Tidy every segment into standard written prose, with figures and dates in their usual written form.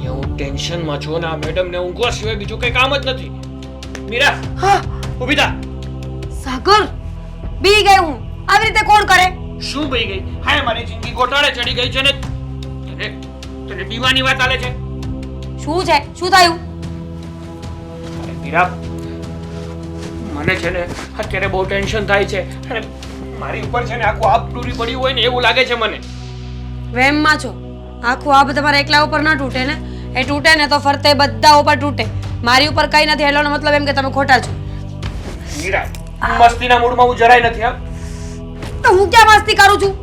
અહીંયા હું ટેન્શનમાં છું ને આ મેડમને ઊંઘવા સિવાય બીજું કંઈ કામ જ નથી. મીરા, હા ઊભી થા. સાગર બી ગઈ હું. આવી રીતે કોણ કરે? શું બઈ ગઈ? હા, મારી જિંદગી ગોટાળે ચડી ગઈ છે ને તને તને બીવાની વાત આલે છે. શું છે? શું થયું? અરે મીરા, મને છે ને અત્યારે બહુ ટેન્શન થાય છે અને મારી ઉપર છે ને આખું આપ તૂટી પડ્યું હોય ને એવું લાગે છે મને. વેમમાં છો. આખું આબ તમારા એકલા ઉપર ન તૂટે ને. એ તૂટે ને તો ફરતે બધા ઉપર તૂટે. મારી ઉપર કઈ નથી એનો મતલબ એમ કે તમે ખોટા છો. મીરા, મસ્તીના મૂડમાં હું જરાય નથી. હા, તો હું ક્યાં મસ્તી કરું છું?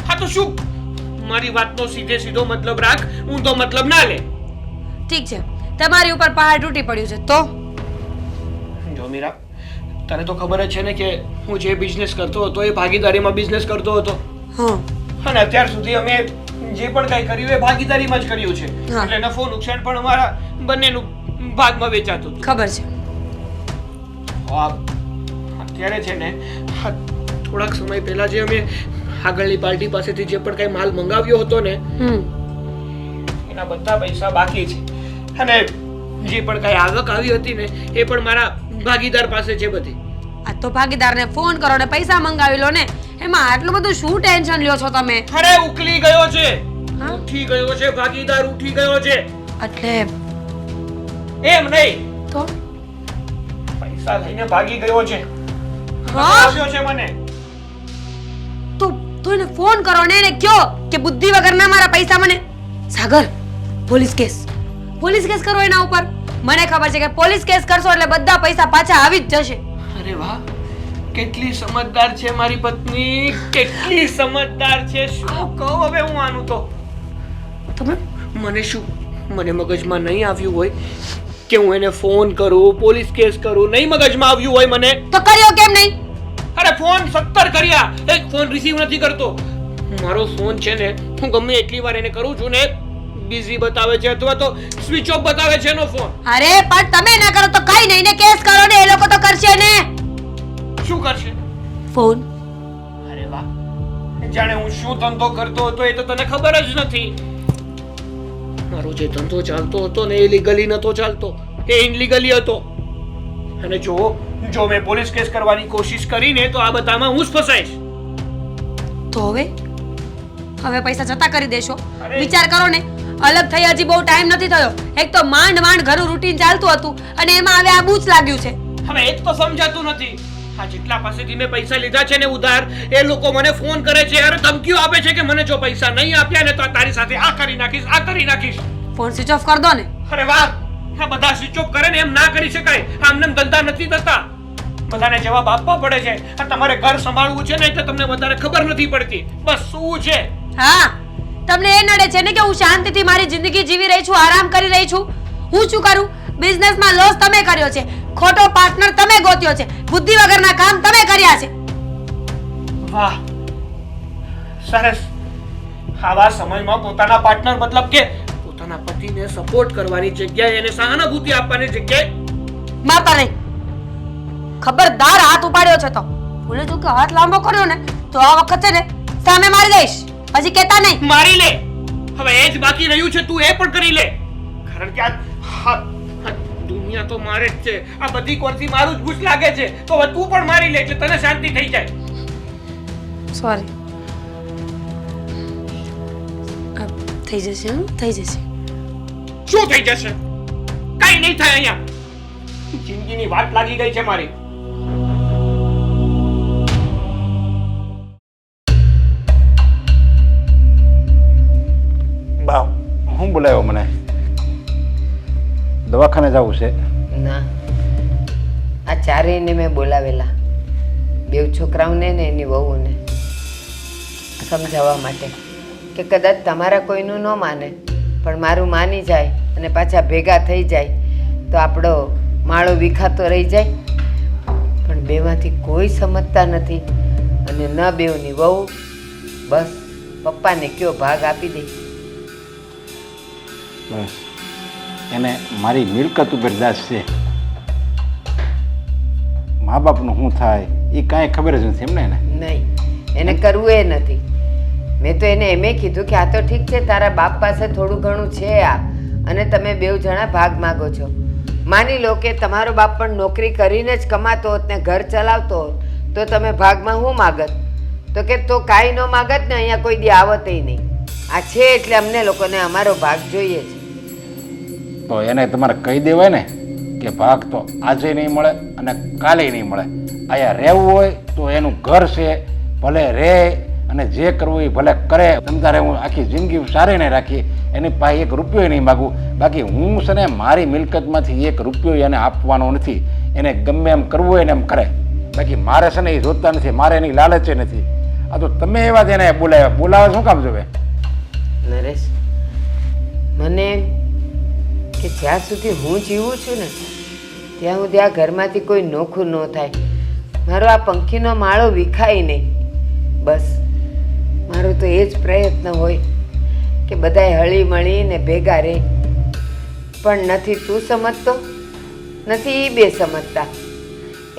હા તો શું? મારી વાતનો સીધે સીધો મતલબ રાખ, ઊંધો મતલબ ના લે. ઠીક છે, તમારી ઉપર પહાડ તૂટી પડ્યું છે તો જો મીરા, તને તો ખબર જ છે ને કે હું જે બિઝનેસ કરતો હતો એ ભાગીદારીમાં બિઝનેસ કરતો હતો. હા અને અત્યાર સુધી અમે જે પણ કંઈ કર્યું એ ભાગીદારીમાં જ કર્યું છે. હા. એટલે નફો નુકસાન પણ અમારા બંનેનું ભાગમાં વેચાતું હતું. ખબર છે. હા, અત્યારે છે ને થોડાક સમય પહેલા જે અમે આગળની પાર્ટી પાસેથી જે પણ કંઈ માલ મંગાવ્યો હતો ને એના બધા પૈસા બાકી છે. અને જે પણ કંઈ આવક આવી હતી ને એ પણ મારા ભાગીદાર પાસે છે બધી. આ તો ભાગીદારને ફોન કરો ને પૈસા મંગાવી લો ને. એમાં આટલું બધું શું ટેન્શન લ્યો છો તમે? અરે ઉકલી ગયો છે, હા? ઉઠી ગયો છે, ભાગીદાર ઉઠી ગયો છે. એટલે એમ નહીં, તો પૈસા લઈને ભાગી ગયો છે. હા? આવ્યો છે મને. તો એને ફોન કરો ને એને કયો કે બુદ્ધિ વગરના મારા પૈસા મને. સાગર, પોલીસ કેસ કરો એના ઉપર. મને ખબર છે કે પોલીસ કેસ કરશો એટલે બધા પૈસા પાછા આવી જ જશે. અરે વાહ, કેટલી સમજદાર છે મારી પત્ની, કેટલી સમજદાર છે. શું કહું હવે હું આનું તો. તમે મને મગજમાં નહીં આવ્યું હોય કે હું એને ફોન કરું, પોલીસ કેસ કરું. નહીં મગજમાં આવ્યું હોય મને તો કર્યો કેમ નહીં? અરે ફોન 17 કર્યા, એક ફોન રિસીવ નથી કરતો. મારો ફોન છે ને હું ગમે એટલી વાર એને કરું છું ને બિઝી બતાવે છે અથવા તો સ્વિચ ઓફ બતાવે છે એનો ફોન. અરે પણ તમે ના કરો તો કઈ નહીં ને કેસ કરો ને. એ લોકો તો કરશે ને. શું કરશે? ફોન. અરે વાહ, જાણે હું શું ધંધો કરતો હતો એ તો તને ખબર જ નથી. મારો જે ધંધો ચાલતો હતો ને એ લીગલી નતો ચાલતો, એ ઇનલીગલી હતો. અને જો મેં પોલીસ કેસ કરવાની કોશિશ કરીને તો આ બધામાં હું જ ફસાઈશ. તો હવે પૈસા જતા કરી દેશો? અરે. વિચાર કરો ને. અલગ થઈ હજી બહુ ટાઈમ નથી થયો. એક તો માંડ ઘરનું રૂટીન ચાલતું હતું અને એમાં હવે આ બૂચ લાગ્યું છે. હવે એક તો સમજાતું નથી. આ જેટલા પાસેથી મેં પૈસા લીધા છે ને ઉધાર, એ લોકો મને ફોન કરે છે અને ધમકીઓ આપે છે કે મને જો પૈસા નહીં આપ્યા ને તો તારી સાથે આ કરી નાખીશ. ફોન સ્વિચ ઓફ કર દો ને. અરે વાહ, આ બધા સ્વિચ ઓફ કરે ને એમ ના કરી શકાય. આમને ધંધા નથી થતા. બધાને જવાબ આપવા પડે છે. આ તમારે ઘર સંભાળવું છે ને એટલે તમને વધારે ખબર નથી પડતી. બસ શું છે? હા, તમને એ નડે છે ને કે હું શાંતિથી મારી જિંદગી જીવી રહી છું, આરામ કરી રહી છું. હું શું કરું? બિઝનેસમાં લોસ તમે કર્યો છે, ખોટો પાર્ટનર તમે ગોત્યો છે, બુદ્ધિ વગરના કામ તમે કર્યા છે. વાહ, સરસ. આવા સમયમાં પોતાના પાર્ટનર મતલબ કે પોતાના પતિને સપોર્ટ કરવાની જગ્યાએ એને સહાનુભૂતિ આપવાની જગ્યાએ મારતા નહીં. ખબરદાર હાથ ઉપાડ્યો છે તો ભૂલે જો કે હાથ લાંબો કર્યો ને તો આ વખત છે ને સામે મારી દઈશ. હજી કહેતા નહીં. મારી લે. હવે એ જ બાકી રહ્યું છે, તું એ પણ કરી લે. કારણ કે આ દુનિયા તો મારે જ છે. આ બધી કોરથી મારું જ ભૂસ લાગે છે. તો હવે તું પણ મારી લે એટલે તને શાંતિ થઈ જાય. સોરી. થઈ જશે. થઈ જશે. શું થઈ જશે? કઈ નહીં થાય. અહીંયા જિંદગીની વાત લાગી ગઈ છે મારી. બા, હું બોલાવ્યો મને? દવાખાને જવું છે? ના, આ ચારેયને મેં બોલાવેલા. બેવ છોકરાઓને ને એની વહુને સમજાવવા માટે કે કદાચ તમારા કોઈનું ન માને પણ મારું માની જાય અને પાછા ભેગા થઈ જાય તો આપણો માળો વિખાતો રહી જાય. પણ બેમાંથી કોઈ સમજતા નથી અને ન બેવની વહુ બસ પપ્પાને કયો ભાગ આપી દે. બસ એને મારી મિલકત ઉપર દાસ છે. મા બાપનું શું થાય એ કાંઈ ખબર જ નથી એમને ને. નહીં, એને કરવું એ નથી. મેં તો એને એમ કીધું કે આ તો ઠીક છે, તારા બાપ પાસે થોડું ઘણું છે આ અને તમે બેઉ જણા ભાગ માગો છો. માની લો કે તમારો બાપ પણ નોકરી કરીને જ કમાતો હોત ને ઘર ચલાવતો હોત તો તમે ભાગમાં શું માગત? તો કે તો કાંઈ ન માગત ને અહીંયા કોઈ દી આવત નહીં. આ છે એટલે અમને લોકોને અમારો ભાગ જોઈએ છે. તો એને તમારે કહી દેવાય ને કે ભાગ તો આજે નહીં મળે અને કાલે નહીં મળે. અહીંયા રહેવું હોય તો એનું ઘર છે, ભલે રહે અને જે કરવું એ ભલે કરે. તમ તારે હું આખી જિંદગી સારી નહીં રાખી, એની પાસે એક રૂપિયો નહીં માગું. બાકી હું છે ને મારી મિલકતમાંથી એક રૂપિયો એને આપવાનો નથી. એને ગમે એમ કરવું હોય ને એમ કરે. બાકી મારે છે ને એ જોતા નથી, મારે એની લાલચે નથી. આ તો તમે એવા જ એને બોલાવે શું કામ જોવે? નરેશ, મને એમ કે જ્યાં સુધી હું જીવું છું ને ત્યાં સુધી આ ઘરમાંથી કોઈ નોખું ન થાય. મારો આ પંખીનો માળો વિખાય નહીં. બસ મારો તો એ જ પ્રયત્ન હોય કે બધાય હળી મળીને ભેગા રહે. પણ નથી તું સમજતો, નથી એ બે સમજતા.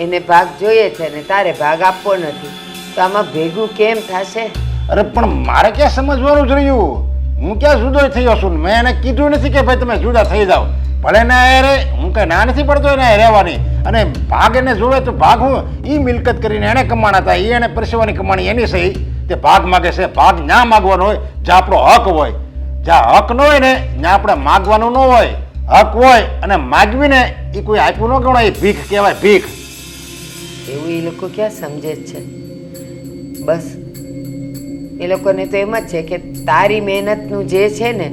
એને ભાગ જોઈએ છે ને તારે ભાગ આપવો નથી, તો આમાં ભેગું કેમ થશે? અરે પણ મારે ક્યાં સમજવાનું જ રહ્યું? હું ક્યાં જુદો થયો છું? મેં એને કીધું નથી કે ભાઈ તમે જુદા થઈ જાઓ. ભલે ને અરે હું કઈ ના નથી પડતો એને રહેવાની. અને ભાગ એને જોવે તો ભાગ હું એ મિલકત કરીને એને કમાણા હતા, એ એને પરસેવાની કમાણી એની સહી. તે ભાગ માગે છે. ભાગ ના માગવાનો હોય જ્યાં આપણો હક હોય. જ્યાં હક ન હોય ને ત્યાં આપણે માગવાનું ન હોય. હક હોય અને માગવીને એ કોઈ આપ્યું ન ગણાય, એ ભીખ કહેવાય, ભીખ. એવું એ લોકો ક્યાં સમજે જ છે? બસ એ લોકોને તો એમ જ છે કે તારી મહેનતનું જે છે ને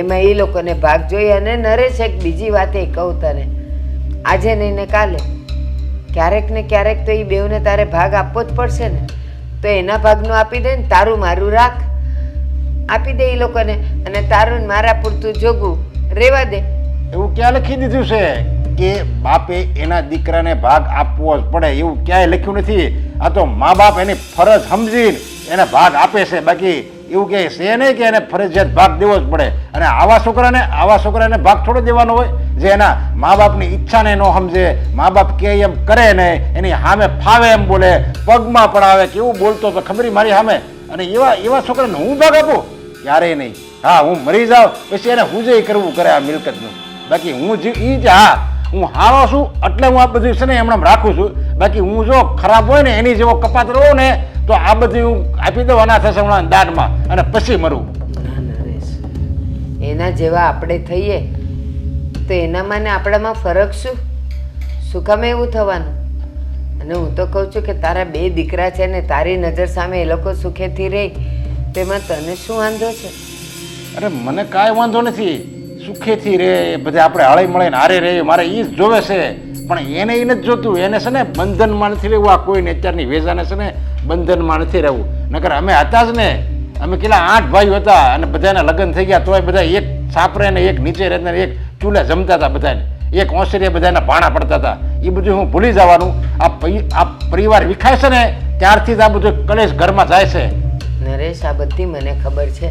એમાં એ લોકોને ભાગ જોઈએ. અને નરેશ, એક બીજી વાત એ કહું તને, આજે નહીં ને કાલે ક્યારેક ને ક્યારેક તો એ બેઉને તારે ભાગ આપવો જ પડશે ને. તો એના ભાગનું આપી દે ને તારું મારું રાખ. આપી દે એ લોકોને અને તારું ને મારા પૂરતું જોગું રહેવા દે. એવું ક્યાં લખી દીધું છે કે બાપે એના દીકરાને ભાગ આપવો જ પડે? એવું ક્યાંય લખ્યું નથી. આ તો મા બાપ એની ફરજ સમજીને એને ભાગ આપે છે. બાકી એવું કહે છે નહીં કે એને ફરજિયાત ભાગ દેવો જ પડે. અને આવા છોકરાને ભાગ થોડો દેવાનો હોય જે એના મા બાપની ઈચ્છાને ન સમજે, મા બાપ કે એમ કરે ને એની સામે ફાવે એમ બોલે, પગમાં પડાવે કે એવું બોલતો તો ખબર મારી સામે. અને એવા છોકરાને હું ભાગ આપું? ક્યારેય નહીં. હા, હું મરી જાઉં પછી એને હુજે કરવું કરે આ મિલકતનું. બાકી હું હા હું હારો છું એટલે હું આ બધું છે ને એમણે રાખું છું. બાકી હું જો ખરાબ હોય ને એની જેવો કપાત રહું ને તો આ બધું હું આપી દઉં અનાથ આશ્રમના દાનમાં અને પછી મરું. એના જેવા આપણે થઈએ તો એનામાં ને આપણામાં ફરક શું? શું કામ એવું થવાનું? અને હું તો કહું છું કે તારા બે દીકરા છે ને તારી નજર સામે એ લોકો સુખેથી રહે તેમાં તને શું વાંધો છે? અરે મને કાંઈ વાંધો નથી, સુખેથી રહે, બધા આપણે હળી મળીને હારે રહીએ, મારે એ જ જોવે છે. પણ એને એ નથી જોતું. એને છે ને બંધનમાં નથી રહેવું. આ કોઈને અત્યારની વેજાને છે ને બંધનમાં નથી રહેવું. નકર અમે હતા જ ને, અમે કેટલા 8 ભાઈઓ હતા અને બધાના લગ્ન થઈ ગયા તોય બધા એક છાપરે ને એક નીચે રહેતા એક ચૂલે જમતા હતા, બધાને એક ઓસરીએ બધાના ભાણા પડતા હતા. એ બધું હું ભૂલી જવાનું. આ પરિવાર વિખાય છે ને ત્યારથી જ આ બધું કલેશ ઘરમાં જાય છે. નરેશ, આ બધી મને ખબર છે,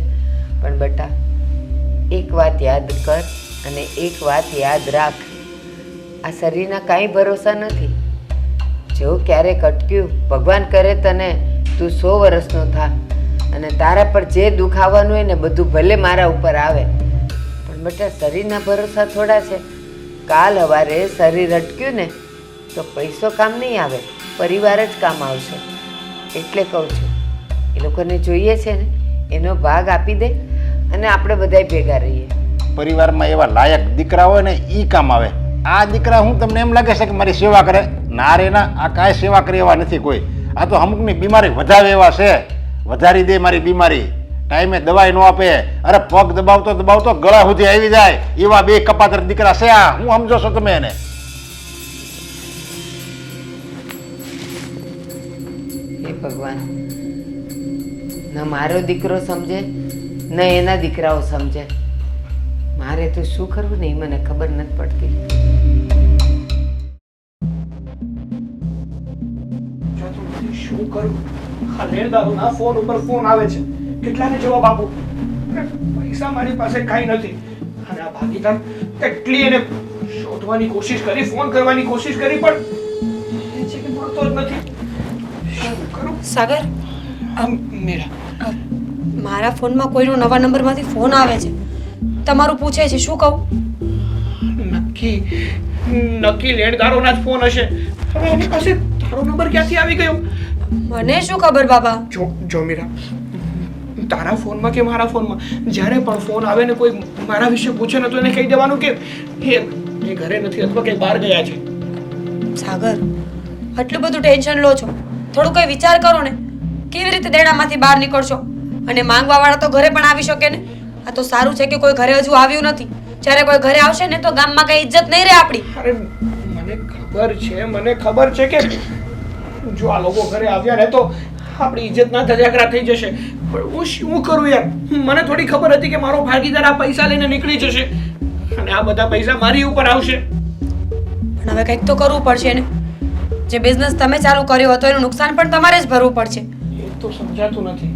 પણ બેટા એક વાત યાદ કર અને એક વાત યાદ રાખ. આ શરીરના કાંઈ ભરોસા નથી. જો ક્યારેક અટક્યું, ભગવાન કરે તને તું 100 વર્ષનો થા અને તારા પર જે દુઃખ આવવાનું હોય ને બધું ભલે મારા ઉપર આવે, પણ બેટા શરીરના ભરોસા થોડા છે. કાલ સવારે શરીર અટક્યું ને તો પૈસો કામ નહીં આવે, પરિવાર જ કામ આવશે. એટલે કહું છું એ લોકોને જોઈએ છે ને એનો ભાગ આપી દે અને આપણે બધાય ભેગા રહીએ. પરિવારમાં એવા લાયક દીકરા હોય ને એ કામ આવે. આ દીકરા હું તમને એમ લાગે છે કે મારી સેવા કરે? ના રે ના, આ કાંઈ સેવા કરે એવા નથી કોઈ. આ તો અમુકની બીમારી વધારે એવા છે, વધારી દે મારી બીમારી. ટાઈમે દવાઈ ન આપે, અરે પગ દબાવતો દબાવતો ગળા સુધી આવી જાય એવા બે કપાતર દીકરા છે. આ હું સમજો છો તમે એને? હે ભગવાન, ન મારો દીકરો સમજે ન એના દીકરાઓ સમજે. મારે તો શું કરવું ને એ મને ખબર નથી પડતી. શું કરું? આ લેણદારોના ફોન ઉપર ફોન આવે છે, કેટલાને જવાબ આપું? પૈસા મારી પાસે કાંઈ નથી. અને આ ભાગીદાર કેટલી એને શોધવાની કોશિશ કરી, ફોન કરવાની કોશિશ કરી, પણ એ છે કે મળતો જ નથી. શું કરું? સાગર, મીરા, મારા ફોનમાં કોઈનો નવા નંબરમાંથી ફોન આવે છે. તમારું પૂછે છે શું કહું? નક્કી લેણદારોના જ ફોન હશે. હવે એની પાસે તારો નંબર ક્યાંથી આવી ગયો? મને શું ખબર બાબા? જો મીરા, તારા ફોનમાં કે મારા ફોનમાં જ્યારે પણ ફોન આવે ને કોઈ મારા વિશે પૂછે ને તો એને કહી દેવાનું કે એ ઘરે નથી અથવા કે બહાર ગયા છે. સાગર, આટલું બધું ટેન્શન લો છો, થોડું કઈ વિચાર કરો ને. કેવી રીતે દેણામાંથી બહાર નીકળશો? અને માંગવા વાળા તો ઘરે પણ આવી શકે ને. આ તો સારું છે કે કોઈ ઘરે હજુ આવ્યું નથી. જ્યારે કોઈ ઘરે આવશે ને તો ગામમાં કઈ ઇજ્જત નહીં રહે આપણી. અરે મને ખબર છે કે જો આ લોકો ઘરે આવ્યા ને તો આપણી ઇજ્જતના ધજાગરા થઈ જશે. પણ હું શું કરું યાર? મને થોડી ખબર હતી કે મારો ભાગીદાર આ પૈસા લઈને નીકળી જશે અને આ બધા પૈસા મારી ઉપર આવશે. પણ હવે કંઈક તો કરવું પડશે ને. જે બિઝનેસ તમે ચાલુ કર્યો હતો એનું નુકસાન પણ તમારે જ ભરવું પડશે. એ તો સમજાતું નથી.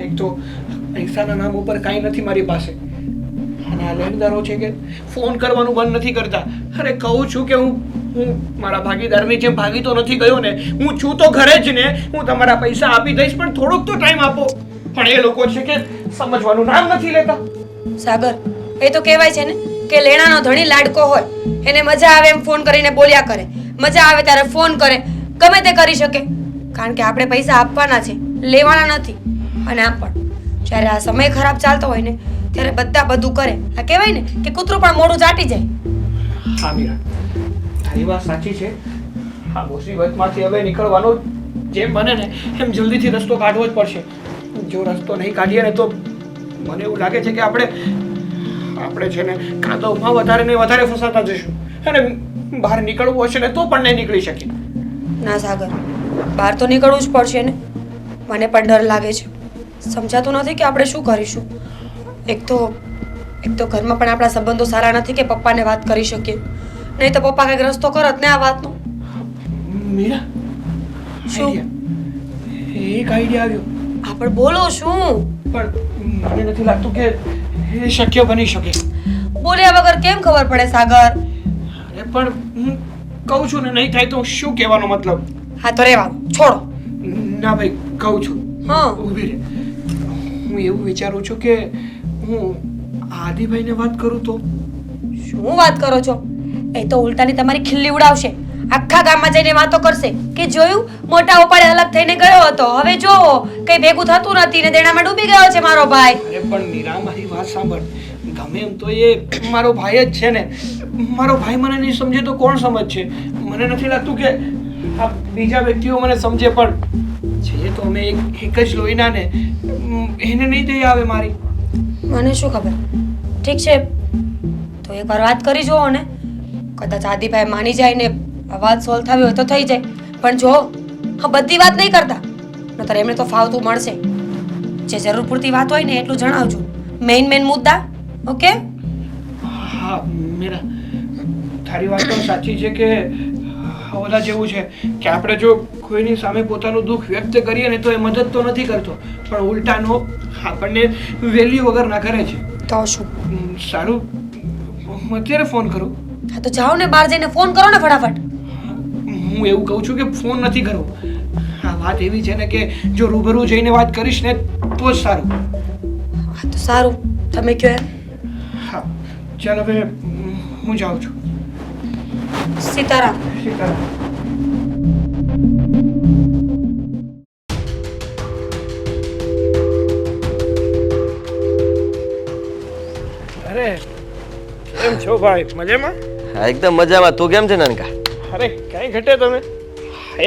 એક તો પૈસાના નામ ઉપર કાંઈ નથી મારી પાસે અને આ લેણદારો છે કે ફોન કરવાનું બંધ નથી કરતા. અરે કહું છું કે હું મારા ભાગીદારની જેમ ભાગી તો નથી ગયો ને. હું છું તો ઘરે જ ને. હું તમારા પૈસા આપી દઈશ પણ થોડોક તો ટાઈમ આપો. પણ એ લોકો છે કે સમજવાનું નામ નથી લેતા. સાગર, એ તો કહેવાય છે ને કે લેણાનો ધણી લાડકો હોય. એને મજા આવે એમ ફોન કરીને બોલ્યા કરે. મજા આવે ત્યારે ફોન કરે. ગમે તે કરી શકે. કારણ કે આપણે પૈસા આપવાના છે, લેવાના નથી. અને આમ પણ જ્યારે આ સમય ખરાબ ચાલતો હોય ને ત્યારે બધા બધું કરે. આ કહેવાય ને કે કૂતરું પણ મોઢું ચાટી જાય. હા મીરા, તારી વાત સાચી છે. આ મુસીબતમાંથી હવે નીકળવાનો જેમ બને ને એમ જલ્દીથી રસ્તો કાઢવો જ પડશે. જો રસ્તો નહીં કાઢીએ ને તો મને એવું લાગે છે કે આપણે છે ને કાદવમાં વધારે ને વધારે ફસાતા જઈશું અને બહાર નીકળવું હશે ને તો પણ નહીં નીકળી શકીએ. ના સાગર, બહાર તો નીકળવું જ પડશે ને. મને પણ ડર લાગે છે. સમજાતું નથી કે આપણે શું કરીશું. એક તો ઘરમાં પણ આપણા સંબંધો સારા નથી કે પપ્પાને વાત કરી શકીએ. નહીં તો પપ્પા કંઈક રસ્તો કરત ને આ વાતનો. મીરા, શું? એક આઈડિયા આવ્યો. આપણે બોલો શું? પણ મને નથી લાગતું કે એ શક્ય બની શકે. બોલ્યા વગર કેમ ખબર પડે સાગર? અરે પણ હું કહું છું ને નહીં થાય તો શું કહેવાનો મતલબ? હા તો રેવા છોડો. ના ભાઈ, કહું છું. હા, ઊભી રહે. હું એવું વિચારું છું કે હું આદિભાઈને વાત કરું તો. શું વાત કરો છો? એ તો ઉલટાની તમારી ખિલ્લી ઉડાવશે. આખા ગામમાં જઈને વાતો કરશે કે જોયું, મોટા ઉપાડે અલગ થઈને ગયો હતો, હવે જોવો કઈ ભેગું થતું નથી ને દેણામાં ડૂબી ગયો છે મારો ભાઈ. અરે પણ મીરા, મારી વાત સાંભળ. ગમે એમ તો એ મારો ભાઈ જ છે ને. મારો ભાઈ મને નહીં સમજે તો કોણ સમજશે? મને નથી લાગતું કે આ બીજા વ્યક્તિઓ મને સમજે. પણ છે તો અમે એક જ લોહીના ને. એને નહીં દઈ આવે મારી. મને શું ખબર. ઠીક છે, તો એકવાર વાત કરી જુઓ ને. કદાચ આદિભાઈ માની જાય ને આ વાત સોલ્વ થવી હોય તો થઈ જાય. પણ જો હા બધી વાત નહીં કરતા, નતર એમને તો ફાવતું મળશે. જે જરૂર પૂરતી વાત હોય ને એટલું જણાવજો. મેઇન મુદ્દા. ઓકે? હા મીરા, તારી વાત તો સાચી છે કે ઓલા જેવું છે કે આપણે જો કોઈની સામે પોતાનું દુઃખ વ્યક્ત કરીએ ને તો એ મદદ તો નથી કરતો, પણ ઉલટાનો આપણને વેલ્યુ વગર ના કરે છે. તો શું? સારું, હું અત્યારે ફોન કરું. હા તો જાઓ ને, બહાર જઈને ફોન કરો ને ફટાફટ. હું એવું કહું છું કે ફોન નથી કરવો. આ વાત એવી છે ને કે જો રૂબરૂ જઈને વાત કરીશ ને તો જ સારું. હા તો સારું, તમે કહો એમ. હા ચાલ, હવે હું જાઉં છું. સીતારામ. સીતારામ. અરે કેમ છો ભાઈ? મજામાં? હા એકદમ મજામાં. તું કેમ છે નાનકા? અરે કઈ ઘટે તમે?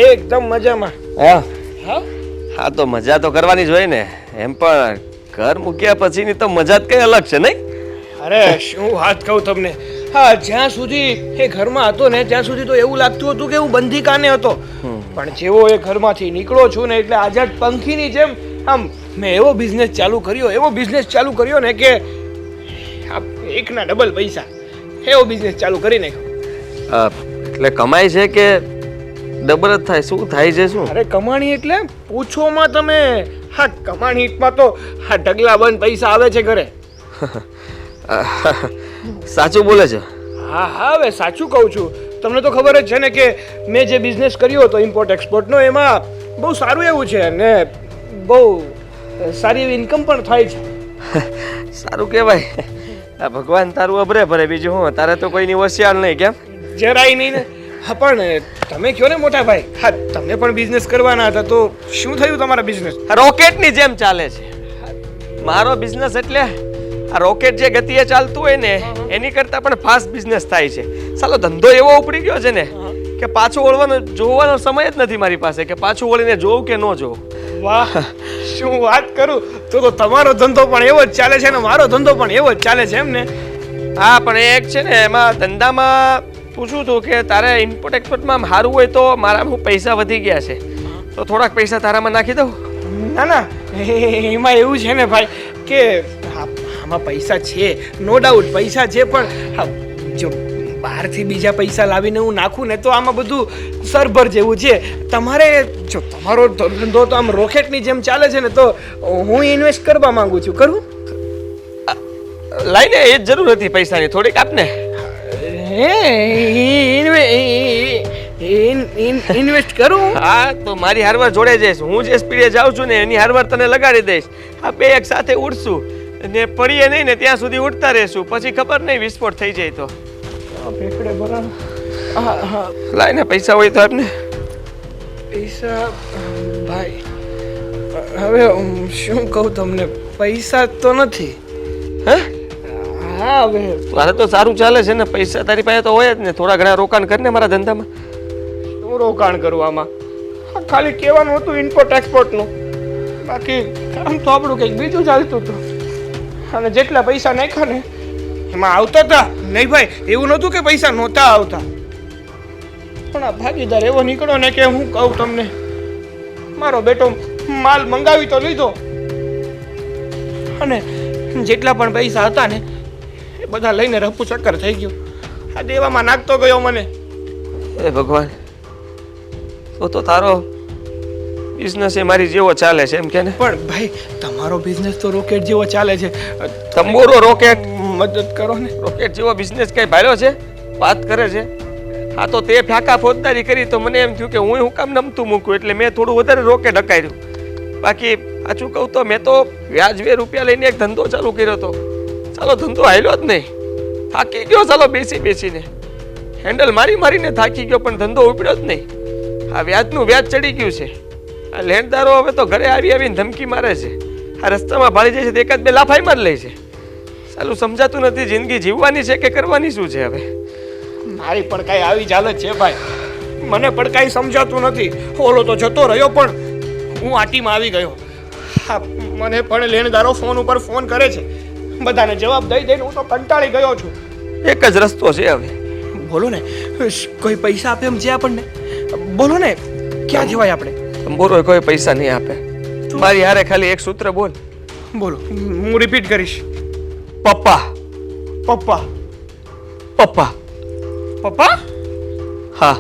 એકદમ મજામાં. હા હા હા, તો મજા તો કરવાની જ હોય ને. એમ પણ ઘર મૂક્યા પછીની તો મજા જ કઈ અલગ છે નહીં? અરે શું વાત કહું તમને. હા, જ્યાં સુધી એ ઘરમાં હતો ને ત્યાં સુધી તો એવું લાગતું હતું કે હું બંધીખાને હતો. પણ જેવો એ ઘરમાંથી નીકળો છું ને એટલે આઝાદ પંખીની જેમ આમ મેં એવો બિઝનેસ ચાલુ કર્યો ને કે એકના ડબલ પૈસા. એવો બિઝનેસ ચાલુ કરી નાખ્યો. એટલે કમાઈ છે કે ડબલ જ થાય? શું થાય છે શું? અરે કમાણી એટલે પૂછોમાં તમે. હા, કમાણીમાં તો હા ઢગલા બંધ પૈસા આવે છે ઘરે. સાચું બોલે છે? હા હા, હવે સાચું કહું છું. તમને તો ખબર જ છે ને કે મેં જે બિઝનેસ કર્યો હતો ઇમ્પોર્ટ એક્સપોર્ટનો, એમાં બહુ સારું એવું છે અને બહુ સારી એવી ઇન્કમ પણ થાય છે. સારું કહેવાય. આ ભગવાન તારું અભરે ભરે, બીજું હું, તારે તો કોઈની હોશિયાર નહીં કેમ? જરાય નહીં ને. હા પણ તમે કયો ને મોટા ભાઈ, હા તમે પણ બિઝનેસ કરવાના હતા તો શું થયું તમારા બિઝનેસ? રોકેટની જેમ ચાલે છે મારો બિઝનેસ. એટલે આ રોકેટ જે ગતિએ ચાલતું હોય ને એની કરતાં પણ ફાસ્ટ બિઝનેસ થાય છે. સાલો ધંધો એવો ઉપડી ગયો છે ને કે પાછું વળવાનો જોવાનો સમય જ નથી મારી પાસે કે પાછું વળીને જોઉં કે ન જોઉં. વાહ, શું વાત કરું! તો તમારો ધંધો પણ એવો જ ચાલે છે ને મારો ધંધો પણ એવો જ ચાલે છે એમ ને? હા પણ એક છે ને એમાં ધંધામાં પૂછું હતું કે તારે ઇમ્પોર્ટ એક્સપોર્ટમાં સારું હોય તો મારામાં પૈસા વધી ગયા છે તો થોડાક પૈસા તારામાં નાખી દઉં. ના ના, એમાં એવું છે ને ભાઈ કે આમાં પૈસા છે, નો ડાઉટ પૈસા છે, પણ હા, જો બહારથી બીજા પૈસા લાવીને હું નાખું ને તો આમાં બધું સરભર જેવું છે. તમારે જો તમારો ધંધો તો આમ રોકેટની જેમ ચાલે છે ને તો હું ઇન્વેસ્ટ કરવા માંગુ છું. કરું? લાઈને એ જ જરૂર હતી પૈસાની, થોડીક આપને. ઇન્વેસ્ટ કરું? હા તો મારી હારવાર જોડે જઈશ. હું જે સ્પીડે જાઉં છું ને એની હારવાર તને લગાડી દઈશ. આ બે એક સાથે ઉડશું ને પડીએ નહીં ને ત્યાં સુધી ઉડતા રહેશું, પછી ખબર નહીં વિસ્ફોટ થઈ જાય તો. લાઈને પૈસા હોય તો આપને. પૈસા ભાઈ, હવે શું કહું તમને, પૈસા તો નથી. હે? હા હવે મારે તો સારું ચાલે છે ને, પૈસા તારી પાસે તો હોય જ ને. થોડા ઘણા રોકાણ કરીને મારા ધંધામાં. હું રોકાણ કરું આમાં? ખાલી કહેવાનું હતું ઇમ્પોર્ટ એક્સપોર્ટનું, બાકી કામ તો આપણું કંઈક બીજું ચાલતું હતું. અને જેટલા પૈસા નાખ્યા ને એમાં આવતા હતા નહીં ભાઈ, એવું નહોતું કે પૈસા નહોતા આવતા. પણ આ ભાગીદાર એવો નીકળ્યો ને કે હું કહું તમને, મારો બેટો માલ મંગાવી તો લીધો અને જેટલા પણ પૈસા હતા ને એ બધા લઈને રફુ ચક્કર થઈ ગયો. આ દેવામાં નાખતો ગયો મને. એ ભગવાન, તો તારો બિઝનેસ એ મારી જેવો ચાલે છે એમ કે ને? પણ ભાઈ તમારો બિઝનેસ તો રોકેટ જેવો ચાલે છે. તમારો રોકેટ મદદ કરો ને. રોકેટ જેવો બિઝનેસ કઈ ભાલ્યો છે? વાત કરે છે. હા તો તે ફાંકા ફોજદારી કરી તો મને એમ થયું કે હું કામ નમતું મૂકું, એટલે મેં થોડું વધારે રોકેટ હકાર્યું. બાકી સાચું કહું તો મેં તો વ્યાજબી રૂપિયા લઈને એક ધંધો ચાલુ કર્યો હતો. ચાલો ધંધો હાલ્યો જ નહીં, થાકી ગયો. ચાલો બેસીને હેન્ડલ મારીને થાકી ગયો, પણ ધંધો ઉપડ્યો જ નહીં. આ વ્યાજનું વ્યાજ ચડી ગયું છે. આ લેણદારો હવે તો ઘરે આવીને ધમકી મારે છે. આ રસ્તામાં ભાળી જાય છે તો એકાદ બે લાફાઈમાં જ લે છે. ચાલું સમજાતું નથી જિંદગી જીવવાની છે કે કરવાની શું છે હવે. મારી પણ કાંઈ આવી જ હાલત છે ભાઈ, મને પણ કાંઈ સમજાતું નથી. ઓલો તો જતો રહ્યો પણ હું આટીમાં આવી ગયો. હા, મને પણ લેણદારો ફોન ઉપર ફોન કરે છે, બધાને જવાબ દઈને હું તો કંટાળી ગયો છું. એક જ રસ્તો છે હવે. બોલો ને, કોઈ પૈસા આપે એમ છે આપણને? બોલો ને, ક્યાં જવાય આપણે? બોલો, કોઈ પૈસા નહીં આપે. મારી હારે ખાલી એક સૂત્ર બોલ. બોલો, હું રિપીટ કરીશ. પપ્પા. પપ્પા. પપ્પા. પપ્પા? હા.